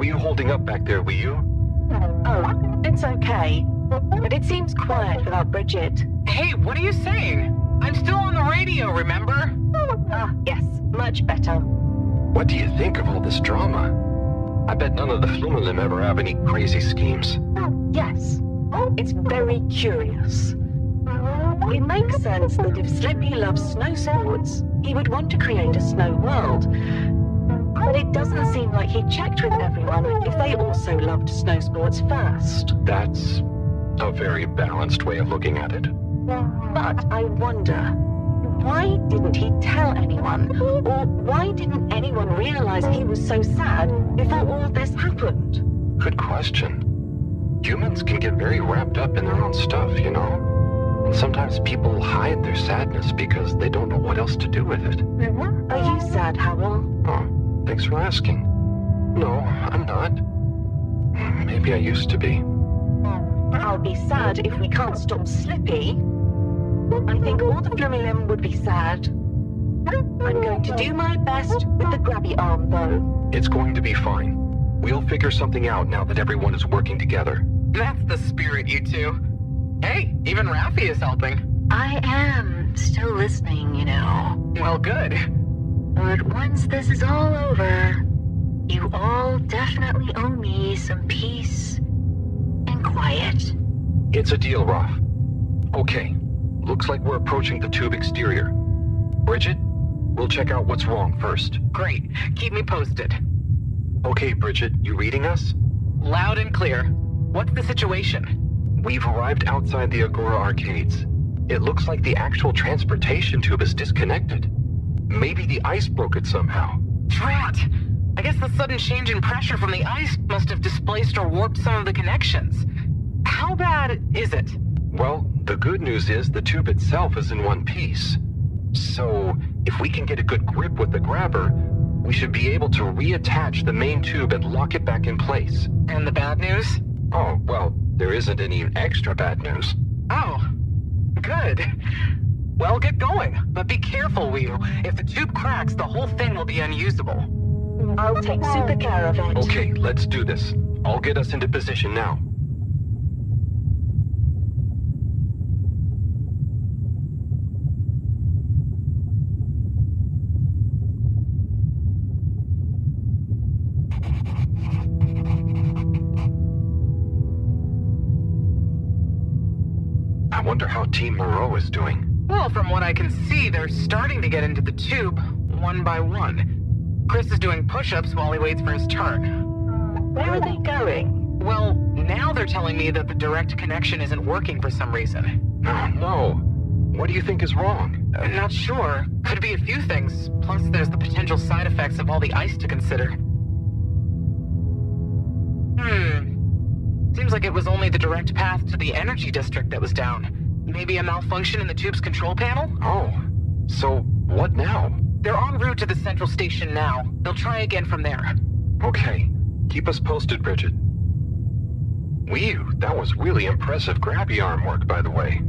are you holding up back there, were you? Oh, it's okay. But it seems quiet without Bridget. Hey, what are you saying? I'm still on the radio, remember? Ah, yes, much better. What do you think of all this drama? I bet none of the Flumelim ever have any crazy schemes. Yes, it's very curious. It makes sense that if Slippy loves snow sports, he would want to create a snow world. But it doesn't seem like he checked with everyone if they also loved snow sports first. That's a very balanced way of looking at it. But I wonder, why didn't he tell anyone? Or why didn't anyone realize he was so sad before all this happened? Good question. Humans can get very wrapped up in their own stuff, you know? And sometimes people hide their sadness because they don't know what else to do with it. Are you sad, Howell? Oh, thanks for asking. No, I'm not. Maybe I used to be. I'll be sad if we can't stop Slippy. I think all the Flumelim would be sad. I'm going to do my best with the grabby arm, though. It's going to be fine. We'll figure something out now that everyone is working together. That's the spirit, you two. Hey, even Raffi is helping. I am still listening, you know. Well, good. But once this is all over, you all definitely owe me some peace and quiet. It's a deal, Raph. Okay, looks like we're approaching the tube exterior. Bridget, we'll check out what's wrong first. Great. Keep me posted. Okay, Bridget, you reading us? Loud and clear. What's the situation? We've arrived outside the Agora arcades. It looks like the actual transportation tube is disconnected. Maybe the ice broke it somehow. Drat! I guess the sudden change in pressure from the ice must have displaced or warped some of the connections. How bad is it? Well, the good news is the tube itself is in one piece. So, if we can get a good grip with the grabber, we should be able to reattach the main tube and lock it back in place. And the bad news? Oh, well, there isn't any extra bad news. Oh, good. Well, get going, but be careful, Wheatle. If the tube cracks, the whole thing will be unusable. I'll take super care of it. Okay, let's do this. I'll get us into position now. I wonder how Team Moreau is doing. Well, from what I can see, they're starting to get into the tube, one by one. Chris is doing push-ups while he waits for his turn. Where are they going? Well, now they're telling me that the direct connection isn't working for some reason. Oh, no. What do you think is wrong? I'm not sure. Could be a few things. Plus, there's the potential side effects of all the ice to consider. Seems like it was only the direct path to the energy district that was down. Maybe a malfunction in the tube's control panel? Oh, so what now? They're en route to the central station now. They'll try again from there. Okay, keep us posted, Bridget. Whew, that was really impressive grabby arm work, by the way.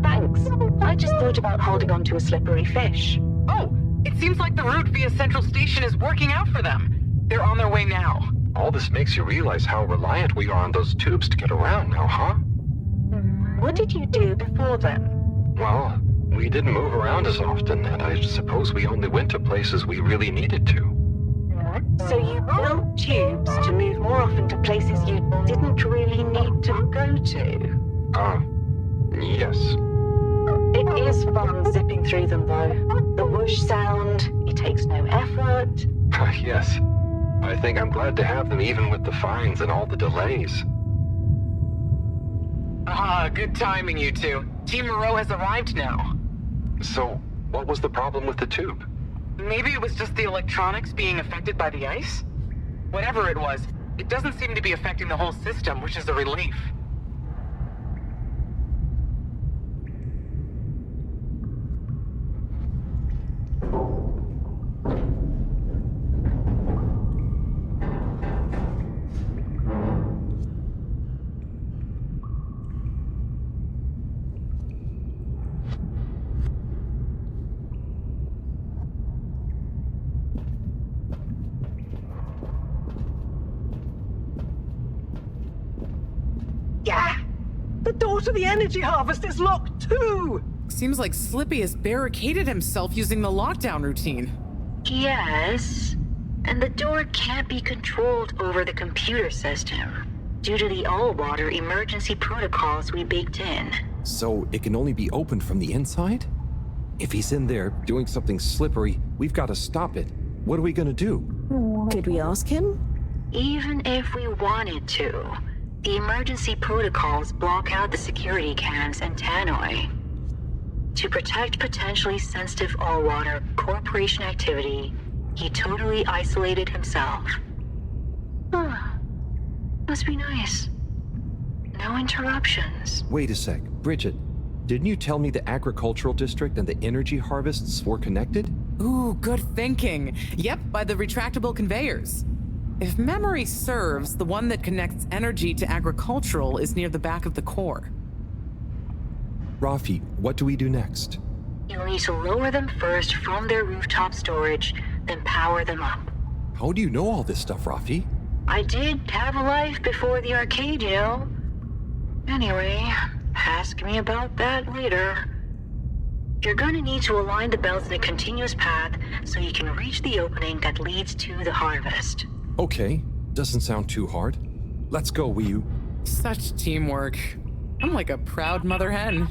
Thanks. I just thought about holding on to a slippery fish. Oh, it seems like the route via central station is working out for them. They're on their way now. All this makes you realize how reliant we are on those tubes to get around now, huh? What did you do before then? Well, we didn't move around as often, and I suppose we only went to places we really needed to. So you built tubes to move more often to places you didn't really need to go to? Yes. It is fun zipping through them, though. The whoosh sound, it takes no effort. Yes. I think I'm glad to have them even with the fines and all the delays. Good timing, you two. Team Moreau has arrived now. So, what was the problem with the tube? Maybe it was just the electronics being affected by the ice? Whatever it was, it doesn't seem to be affecting the whole system, which is a relief. The door to the energy harvest is locked too! Seems like Slippy has barricaded himself using the lockdown routine. Yes, and the door can't be controlled over the computer system due to the all-water emergency protocols we baked in. So it can only be opened from the inside? If he's in there doing something slippery, we've got to stop it. What are we gonna do? Could we ask him? Even if we wanted to, the emergency protocols block out the security cams and tannoy. To protect potentially sensitive all-water corporation activity, he totally isolated himself. Must be nice. No interruptions. Wait a sec, Bridget. Didn't you tell me the agricultural district and the energy harvests were connected? Ooh, good thinking. Yep, by the retractable conveyors. If memory serves, the one that connects energy to agricultural is near the back of the core. Rafi, what do we do next? You'll need to lower them first from their rooftop storage, then power them up. How do you know all this stuff, Rafi? I did have a life before the arcade, you know. Anyway, ask me about that later. You're gonna need to align the belts in a continuous path so you can reach the opening that leads to the harvest. Okay, doesn't sound too hard. Let's go, Wii-U. Such teamwork. I'm like a proud mother hen.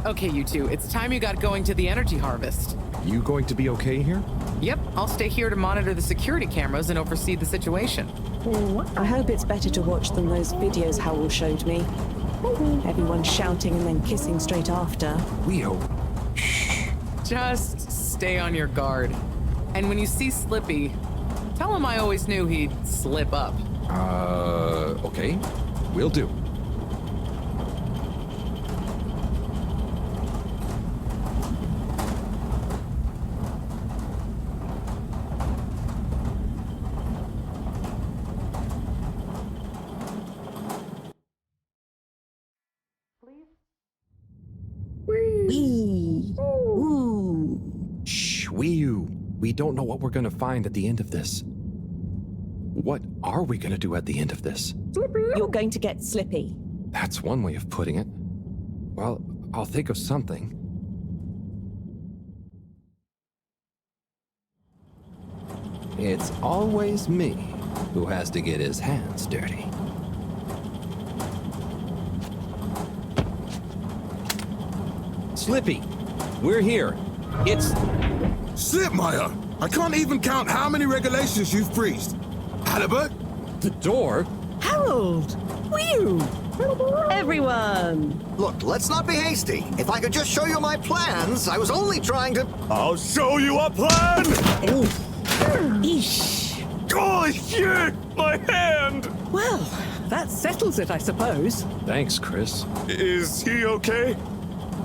Okay, you two, it's time you got going to the energy harvest. You going to be okay here? Yep, I'll stay here to monitor the security cameras and oversee the situation. I hope it's better to watch than those videos Howell showed me. Everyone shouting and then kissing straight after. Wii-U. Just stay on your guard. And when you see Slippy, tell him I always knew he'd slip up. Okay. Will do. Shh, Wii-U. We don't know what we're gonna find at the end of this. What are we gonna do at the end of this? You're going to get Slippy. That's one way of putting it. Well, I'll think of something. It's always me who has to get his hands dirty. Slippy, we're here. It's... Slipmeyer! I can't even count how many regulations you've breached. Halibut? the door. Harold! Whew! Everyone! Look, let's not be hasty. If I could just show you my plans, I was only trying to... I'll show you a plan! Eesh. Oh, shit! My hand! Well, that settles it, I suppose. Thanks, Chris. Is he okay?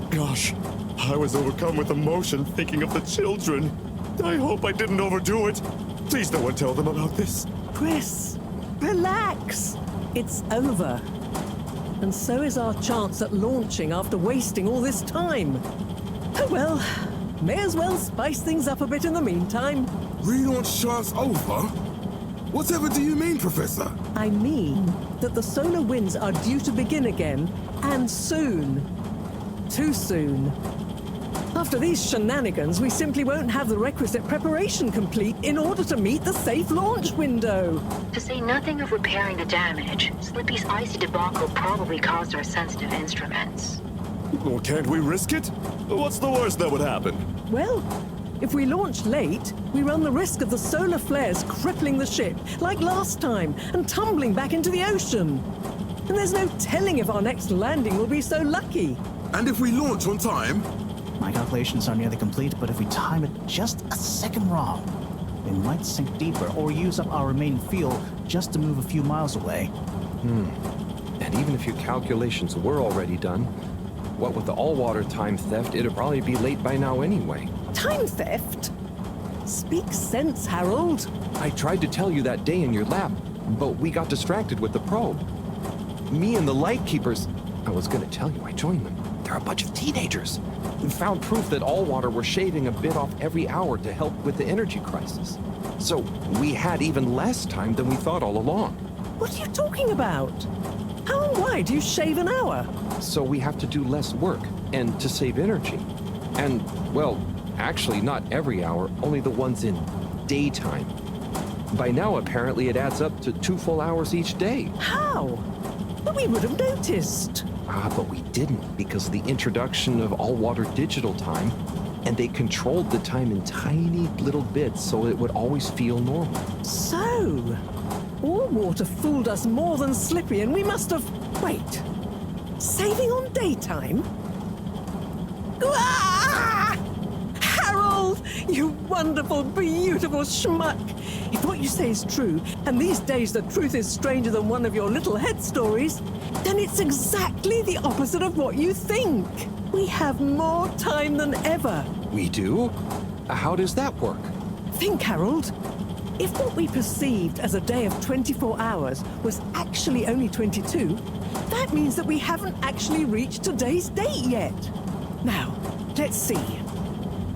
Gosh, I was overcome with emotion thinking of the children. I hope I didn't overdo it. Please no one tell them about this. Chris, relax. It's over. And so is our chance at launching after wasting all this time. Oh well, may as well spice things up a bit in the meantime. Relaunch chance over? Whatever do you mean, Professor? I mean that the solar winds are due to begin again, and soon. Too soon. After these shenanigans, we simply won't have the requisite preparation complete in order to meet the safe launch window. To say nothing of repairing the damage, Slippy's icy debacle probably caused our sensitive instruments. Well, can't we risk it? What's the worst that would happen? Well, if we launch late, we run the risk of the solar flares crippling the ship, like last time, and tumbling back into the ocean. And there's no telling if our next landing will be so lucky. And if we launch on time? My calculations are nearly complete, but if we time it just a second wrong, we might sink deeper or use up our remaining fuel just to move a few miles away. And even if your calculations were already done, What with the all-water time theft, it'd probably be late by now anyway. Time theft? Speak sense, Harold. I tried to tell you that day in your lab, but we got distracted with the probe. Me and the Lightkeepers, I was gonna tell you, I joined them. They're a bunch of teenagers. We found proof that all water were shaving a bit off every hour to help with the energy crisis. So we had even less time than we thought all along. What are you talking about? How and why do you shave an hour? So we have to do less work, and to save energy. And, well, actually not every hour, only the ones in daytime. By now, apparently, it adds up to 2 full hours each day. How? But we would have noticed. But we didn't because of the introduction of all-water digital time, and they controlled the time in tiny little bits so it would always feel normal. So, all water fooled us more than Slippy, and we must have... Wait. Saving on daytime? Ah! Harold, you wonderful, beautiful schmuck. If what you say is true, and these days the truth is stranger than one of your little head stories, then it's exactly the opposite of what you think. We have more time than ever. We do? How does that work? Think, Harold. If what we perceived as a day of 24 hours was actually only 22, that means that we haven't actually reached today's date yet. Now, let's see.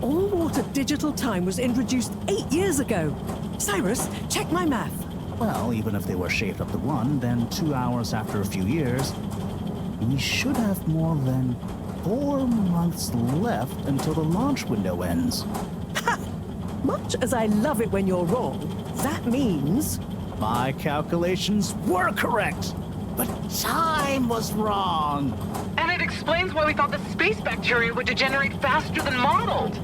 All-water digital time was introduced 8 years ago. Cyrus, check my math. Well, even if they were shaved up to 1, then 2 hours after a few years, we should have more than 4 months left until the launch window ends. Ha! Much as I love it when you're wrong, that means... My calculations were correct, but time was wrong. And it explains why we thought the space bacteria would degenerate faster than modeled.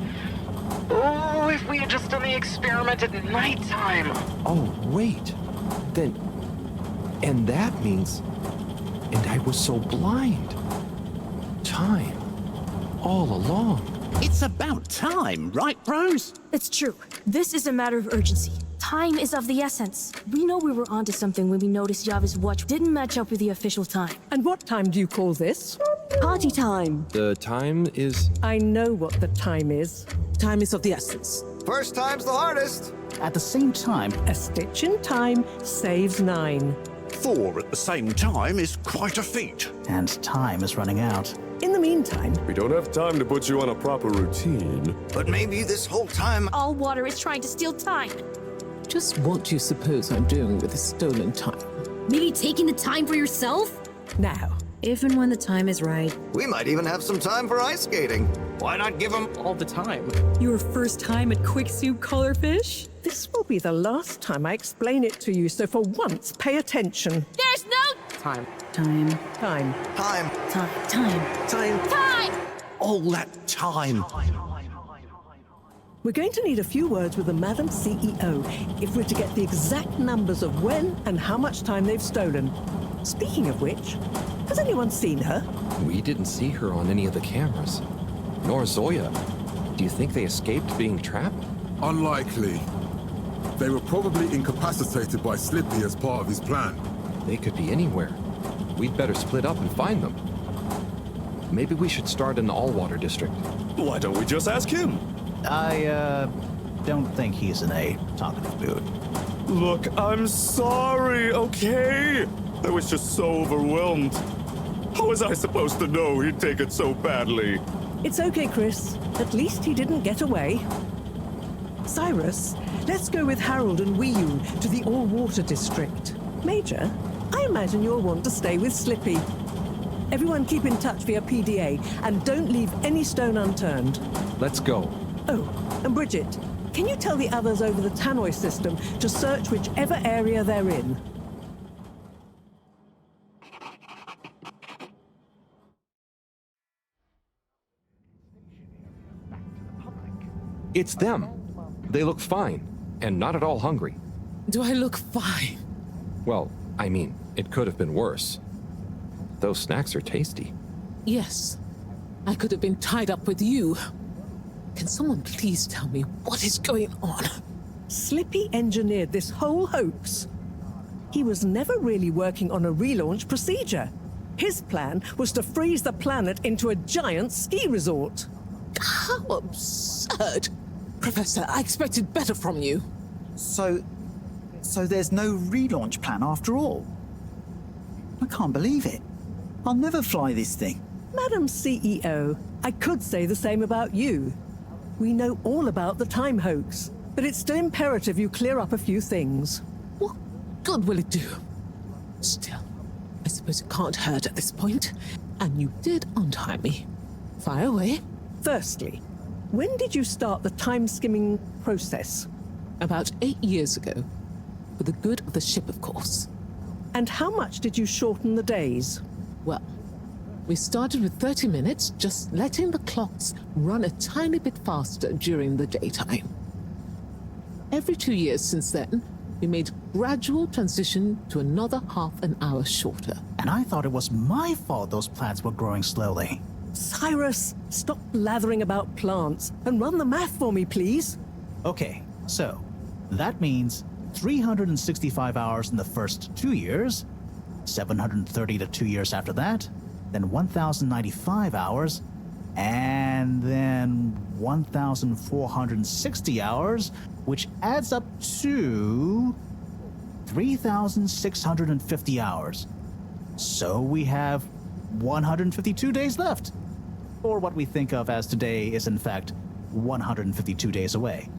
Oh, if we had just done the experiment at nighttime. Oh, wait. Then... And that means... And I was so blind. Time. All along. It's about time, right, bros? It's true. This is a matter of urgency. Time is of the essence. We know we were onto something when we noticed Java's watch didn't match up with the official time. And what time do you call this? Party time. The time is... I know what the time is. Time is of the essence. First time's the hardest. At the same time, A stitch in time saves 9. 4 at the same time is quite a feat. and time is running out. In the meantime, We don't have time to put you on a proper routine. But maybe this whole time... All water is trying to steal time. Just what do you suppose I'm doing with the stolen time? Maybe taking the time for yourself? now, If and when the time is right. We might even have some time for ice skating. Why not give them... All the time. Your first time at Quicksuit Colorfish? this will be the last time I explain it to you, so for once, pay attention. There's no Time. time. Time. Time. Time. All that time. We're going to need a few words with the Madam CEO if we're to get the exact numbers of when and how much time they've stolen. Speaking of which, has anyone seen her? We didn't see her on any of the cameras. Nor Zoya. Do you think they escaped being trapped? Unlikely. They were probably incapacitated by Slippy as part of his plan. They could be anywhere. We'd better split up and find them. Maybe we should start in the all-water district. Why don't we just ask him? I don't think he's an talkative dude. Look, I'm sorry, okay? I was just so overwhelmed. How was I supposed to know he'd take it so badly? It's okay, Chris. At least he didn't get away. Cyrus, let's go with Harold and Wiyun to the all-water district. Major, I imagine you'll want to stay with Slippy. Everyone keep in touch via PDA and don't leave any stone unturned. Let's go. Oh, and Bridget, can you tell the others over the tannoy system to search whichever area they're in? It's them. They look fine, and not at all hungry. Do I look fine? Well, I mean, it could have been worse. Those snacks are tasty. Yes. I could have been tied up with you. Can someone please tell me what is going on? Slippy engineered this whole hoax. He was never really working on a relaunch procedure. His plan was to freeze the planet into a giant ski resort. How absurd! Professor, I expected better from you. So there's no relaunch plan after all? I can't believe it. I'll never fly this thing. Madam CEO, I could say the same about you. We know all about the time hoax, but it's still imperative you clear up a few things. What good will it do? Still, I suppose it can't hurt at this point. And you did untie me. Fire away. Firstly, when did you start the time-skimming process? About 8 years ago. For the good of the ship, of course. And how much did you shorten the days? Well, we started with 30 minutes, just letting the clocks run a tiny bit faster during the daytime. Every 2 years since then, we made gradual transition to another half an hour shorter. And I thought it was my fault those plants were growing slowly. Cyrus, stop blathering about plants and run the math for me, please. Okay, so that means 365 hours in the first 2 years, 730 to 2 years after that, then 1,095 hours, and then 1,460 hours, which adds up to 3,650 hours. So we have 152 days left. Or what we think of as today is in fact 152 days away.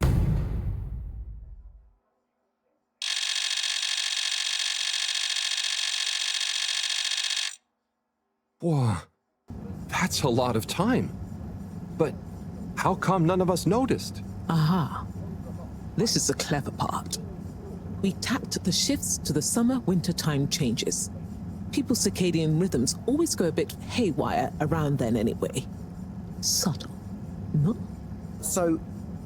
Whoa, that's a lot of time. But how come none of us noticed? Aha. This is the clever part. We tapped the shifts to the summer-winter time changes. People's circadian rhythms always go a bit haywire around then anyway. Subtle, no? So,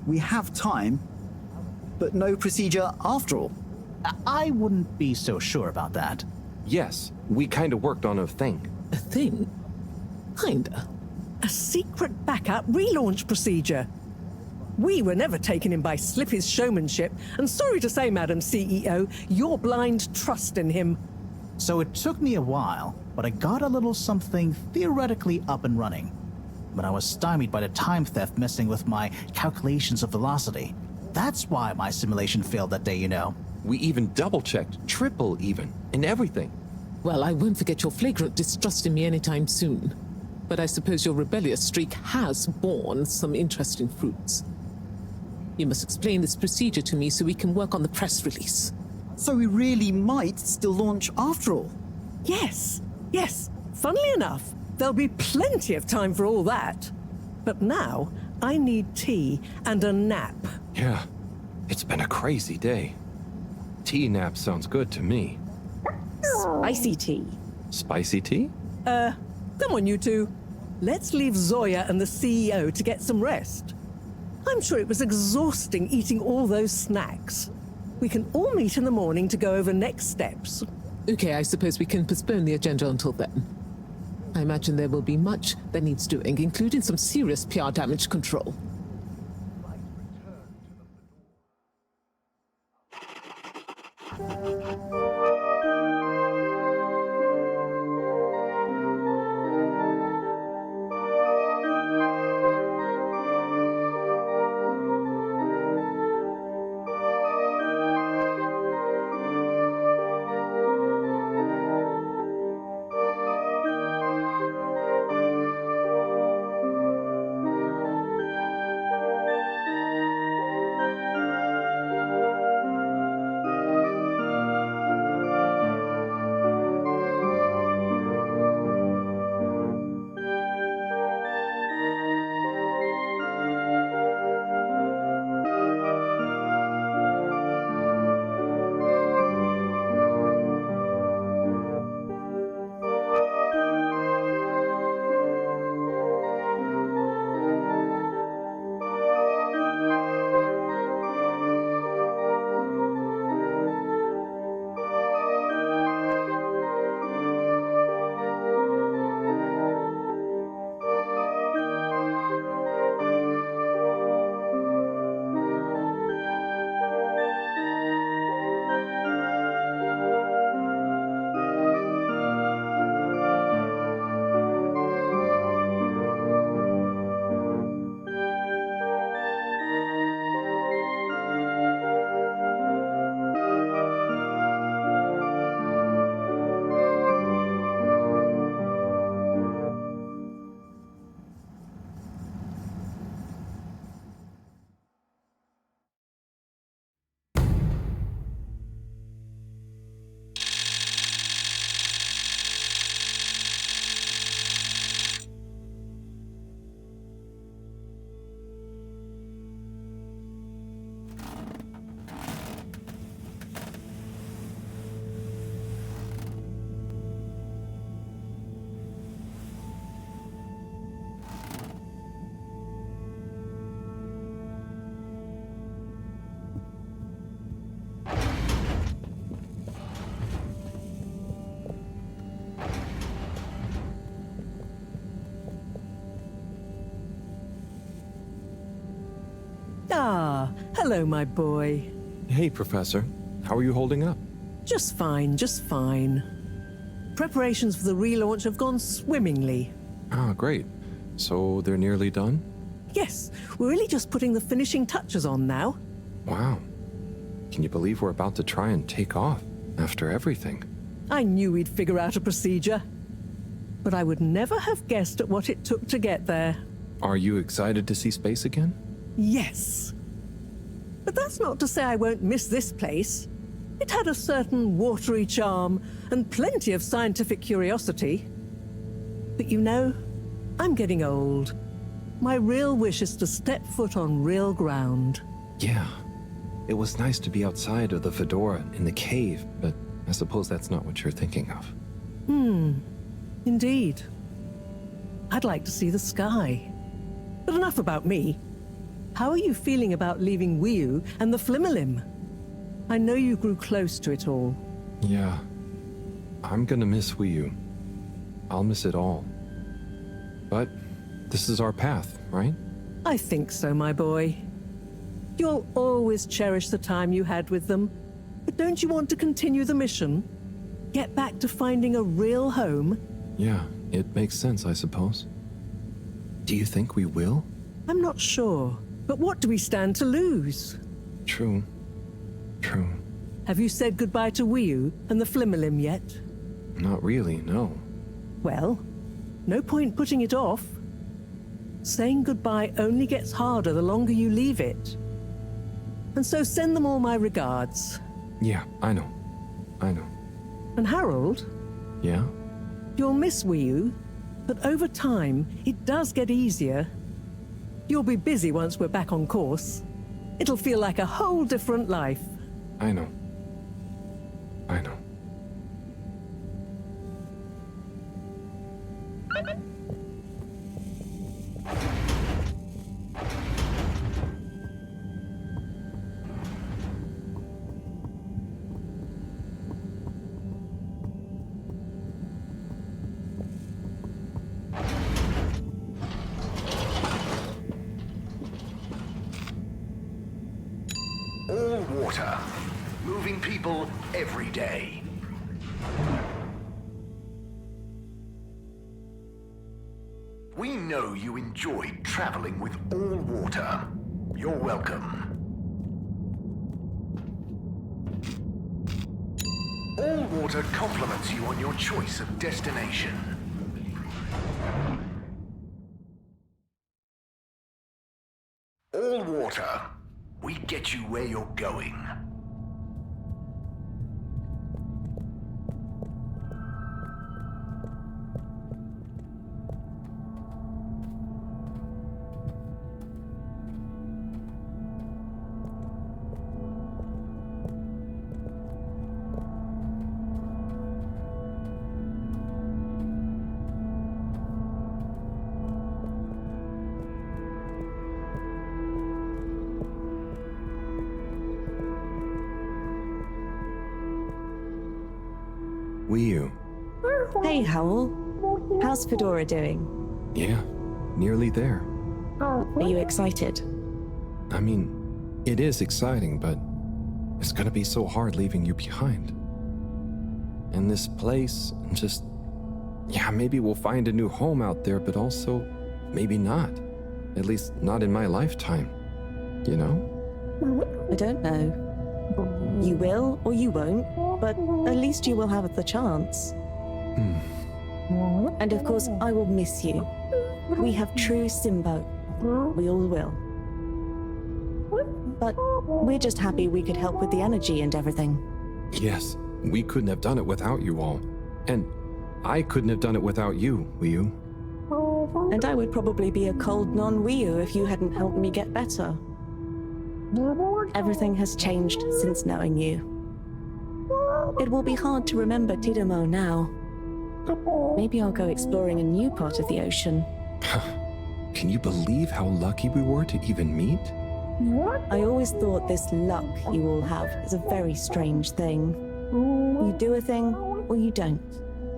we have time, but no procedure after all. I wouldn't be so sure about that. Yes, we kind of worked on a thing. A thing? Kinda. A secret backup relaunch procedure. We were never taken in by Slippy's showmanship, and sorry to say, Madam CEO, your blind trust in him. So it took me a while, but I got a little something theoretically up and running. But I was stymied by the time theft messing with my calculations of velocity. That's why my simulation failed that day, you know. We even double-checked, triple even, and everything. Well, I won't forget your flagrant distrust in me anytime soon. But I suppose your rebellious streak has borne some interesting fruits. You must explain this procedure to me so we can work on the press release. So we really might still launch after all? Yes. Funnily enough, there'll be plenty of time for all that. But now, I need tea and a nap. Yeah, it's been a crazy day. Tea nap sounds good to me. Spicy tea. Spicy tea? Come on, you two. Let's leave Zoya and the CEO to get some rest. I'm sure it was exhausting eating all those snacks. We can all meet in the morning to go over next steps. Okay, I suppose we can postpone the agenda until then. I imagine there will be much that needs doing, including some serious PR damage control. Ah, hello, my boy. Hey, Professor. How are you holding up? Just fine, just fine. Preparations for the relaunch have gone swimmingly. Ah, great. So they're nearly done? Yes, we're really just putting the finishing touches on now. Wow. Can you believe we're about to try and take off after everything? I knew we'd figure out a procedure. But I would never have guessed at what it took to get there. Are you excited to see space again? Yes. But that's not to say I won't miss this place. It had a certain watery charm and plenty of scientific curiosity. But you know, I'm getting old. My real wish is to step foot on real ground. Yeah. It was nice to be outside of the fedora in the cave, but I suppose that's not what you're thinking of. Indeed. I'd like to see the sky. But enough about me. How are you feeling about leaving Wiu and the Flimmerlim? I know you grew close to it all. Yeah. I'm gonna miss Wiu. I'll miss it all. But this is our path, right? I think so, my boy. You'll always cherish the time you had with them. But don't you want to continue the mission? Get back to finding a real home? Yeah, it makes sense, I suppose. Do you think we will? I'm not sure. But what do we stand to lose? True. True. Have you said goodbye to Wiu and the Flimmerlim yet? Not really, no. Well, no point putting it off. Saying goodbye only gets harder the longer you leave it. And so send them all my regards. Yeah, I know. I know. And Harold? Yeah? You'll miss Wiu, but over time, it does get easier. You'll be busy once we're back on course. It'll feel like a whole different life. I know. I know. All water. Moving people every day. We know you enjoyed traveling with all water. You're welcome. All water compliments you on your choice of destination. All water. We get you where you're going. Wiu. Hey, Howell. How's Fedora doing? Yeah, nearly there. Are you excited? I mean, it is exciting, but it's gonna be so hard leaving you behind. And this place, just... Yeah, maybe we'll find a new home out there, but also, maybe not. At least not in my lifetime. You know? I don't know. You will or you won't, but at least you will have the chance. And of course, I will miss you. We have true Simbo. We all will. But we're just happy we could help with the energy and everything. Yes, we couldn't have done it without you all. And I couldn't have done it without you, Wiu. And I would probably be a cold non-Wiu if you hadn't helped me get better. Everything has changed since knowing you. It will be hard to remember Tidamo now. Maybe I'll go exploring a new part of the ocean. Can you believe how lucky we were to even meet? I always thought this luck you all have is a very strange thing. You do a thing, or you don't.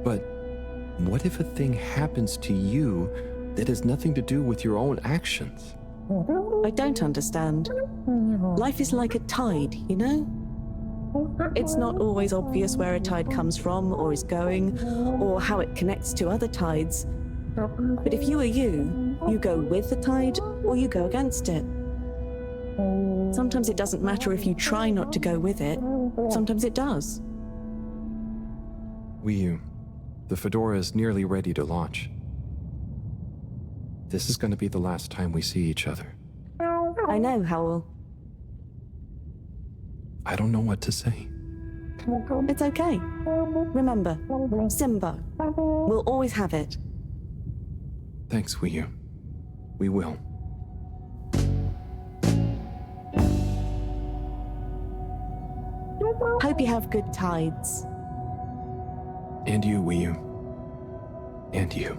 But what if a thing happens to you that has nothing to do with your own actions? I don't understand. Life is like a tide, you know? It's not always obvious where a tide comes from or is going, or how it connects to other tides. But if you are you go with the tide or you go against it. Sometimes it doesn't matter if you try not to go with it. Sometimes it does. The Fedora is nearly ready to launch. This is going to be the last time we see each other. I know, Howell. I don't know what to say. It's okay. Remember, Simba. We'll always have it. Thanks, Wiyu. We will. Hope you have good tides. And you, Wiyu. And you.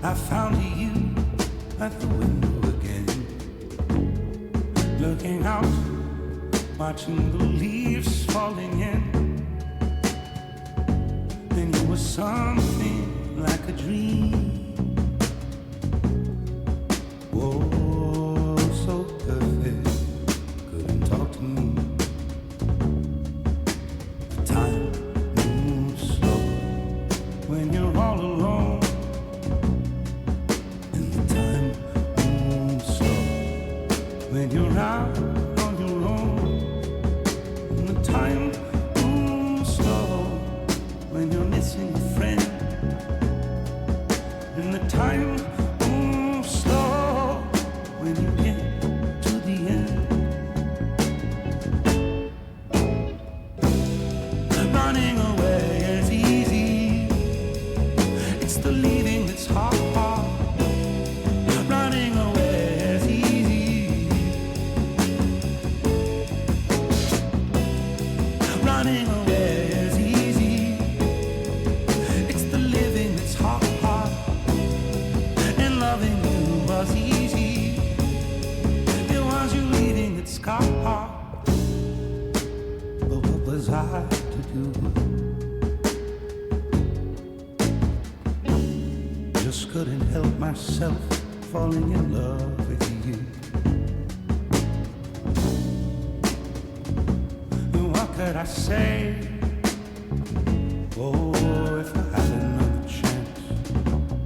I found you at the window again, looking out, watching the leaves falling in. Then you were something like a dream. Oh, so perfect, couldn't talk to me. Time moves slow when you're all alone. When you're out on your own, and the time moves slow. When you're missing a friend, and the time moves slow. When you get to the end, running away is easy. It's the leaving that's hard. Running away is easy. Running away is easy. It's the living that's hard. And loving you was easy. It was you leaving that scarred. But what was I to do? Just couldn't help myself falling in love with you. What could I say? Oh, if I had another chance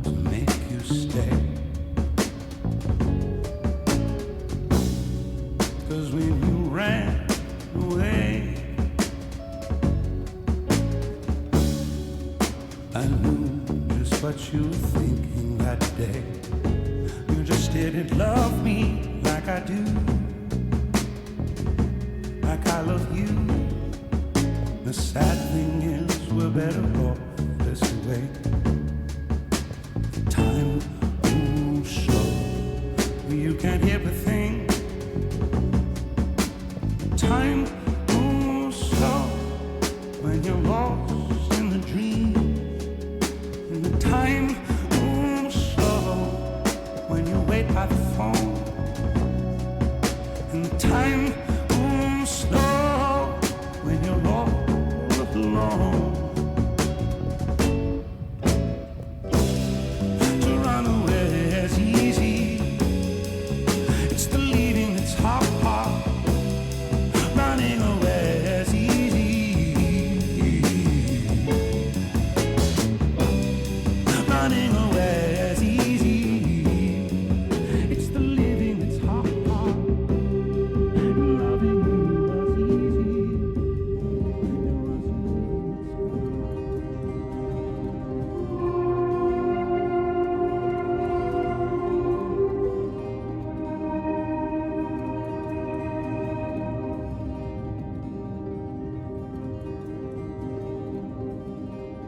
to make you stay. 'Cause when you ran away, I knew just what you were thinking that day. You just didn't love me like I do, like I love you. The sad thing is we're better off this way. Time moves slow, you can't hear a thing. Time moves slow when you're lost in the dream. And the time moves slow when you wait by the phone. And the time moves slow when you're all alone. To run away is easy. It's the leaving that's hard. Running away is easy.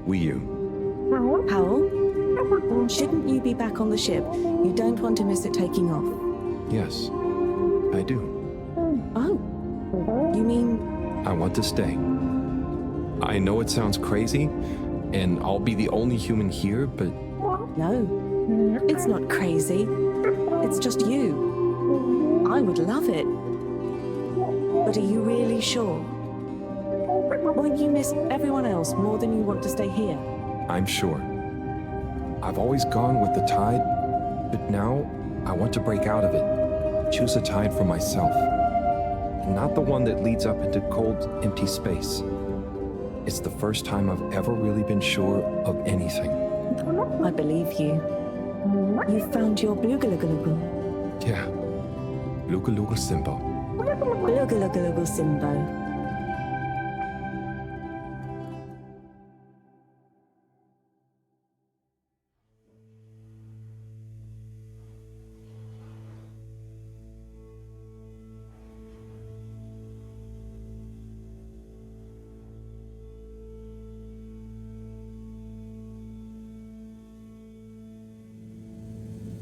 Wii U. Howell, shouldn't you be back on the ship? You don't want to miss it taking off. Yes, I do. Oh, you mean... I want to stay. I know it sounds crazy, and I'll be the only human here, but... No, it's not crazy. It's just you. I would love it. But are you really sure? Won't you miss everyone else more than you want to stay here? I'm sure. I've always gone with the tide, but now I want to break out of it. Choose a tide for myself. Not the one that leads up into cold, empty space. It's the first time I've ever really been sure of anything. I believe you. You found your Blugalugalagu. Yeah. Lugalugal Simbo. Blugalugalagu Simbo.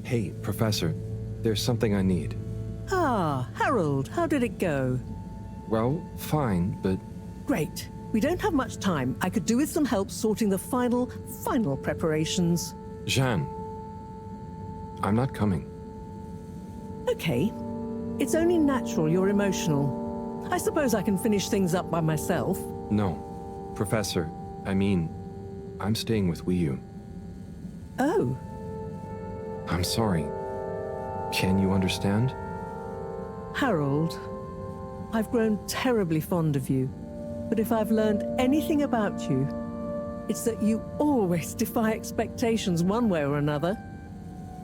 Hey, Professor, there's something I need. Ah, Harold, how did it go? Well, fine, but... Great. We don't have much time. I could do with some help sorting the final preparations. Jeanne, I'm not coming. Okay. It's only natural you're emotional. I suppose I can finish things up by myself. No. Professor, I'm staying with Wii U. Oh. I'm sorry. Can you understand? Harold, I've grown terribly fond of you. But if I've learned anything about you, it's that you always defy expectations one way or another.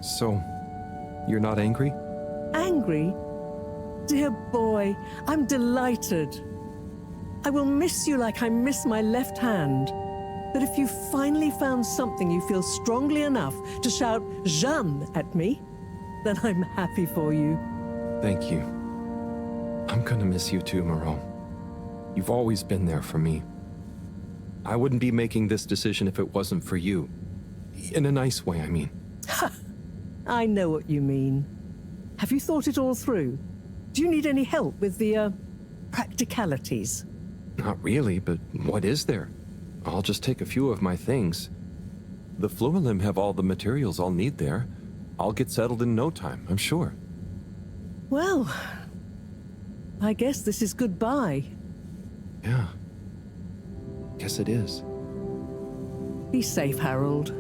So, you're not angry? Angry? Dear boy, I'm delighted. I will miss you like I miss my left hand. But if you finally found something you feel strongly enough to shout Jeanne at me, then I'm happy for you. Thank you. I'm gonna miss you too, Moreau. You've always been there for me. I wouldn't be making this decision if it wasn't for you. In a nice way, I mean. I know what you mean. Have you thought it all through? Do you need any help with the, practicalities? Not really, but what is there? I'll just take a few of my things. The Fluilim have all the materials I'll need there. I'll get settled in no time, I'm sure. Well, I guess this is goodbye. Yeah. Guess it is. Be safe, Harold.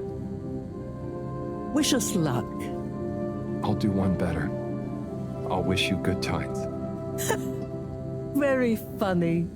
Wish us luck. I'll do one better. I'll wish you good times. Very funny.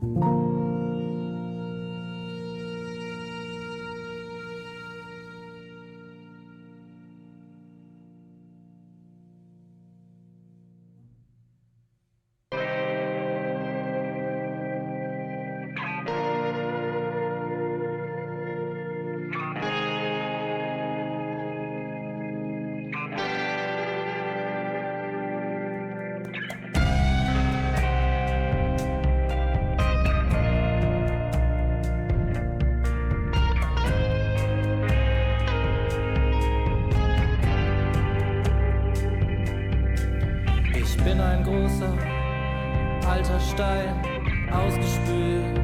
Ich bin ein großer, alter Stein, ausgespült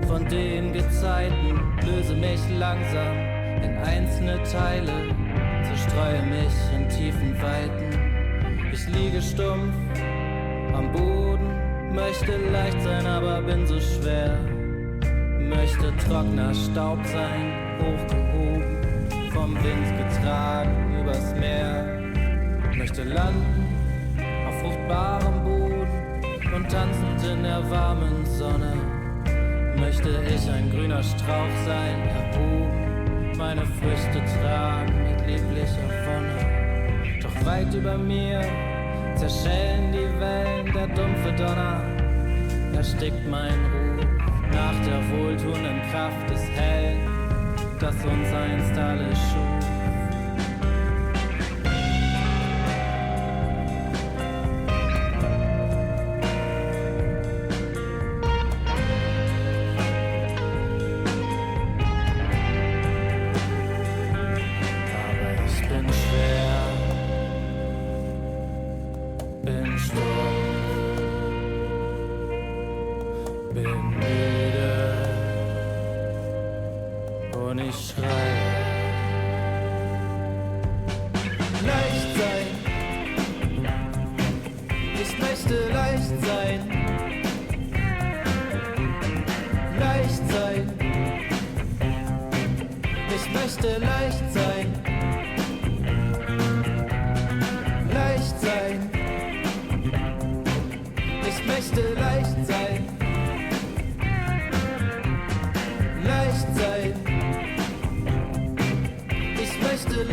von den Gezeiten, löse mich langsam in einzelne Teile, zerstreue mich in tiefen Weiten. Ich liege stumpf am Boden, möchte leicht sein, aber bin so schwer. Möchte trockener Staub sein, hochgehoben, vom Wind getragen übers Meer. Möchte landen auf fruchtbarem Boden und tanzend in der warmen Sonne. Möchte ich ein grüner Strauch sein, erhoben, meine Früchte tragen mit lieblicher Wonne. Doch weit über mir zerschellen die Wellen, der dumpfe Donner erstickt mein Ruf nach der wohltuenden Kraft des Hellen, das uns einst alle schuf.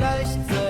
Leicht sein.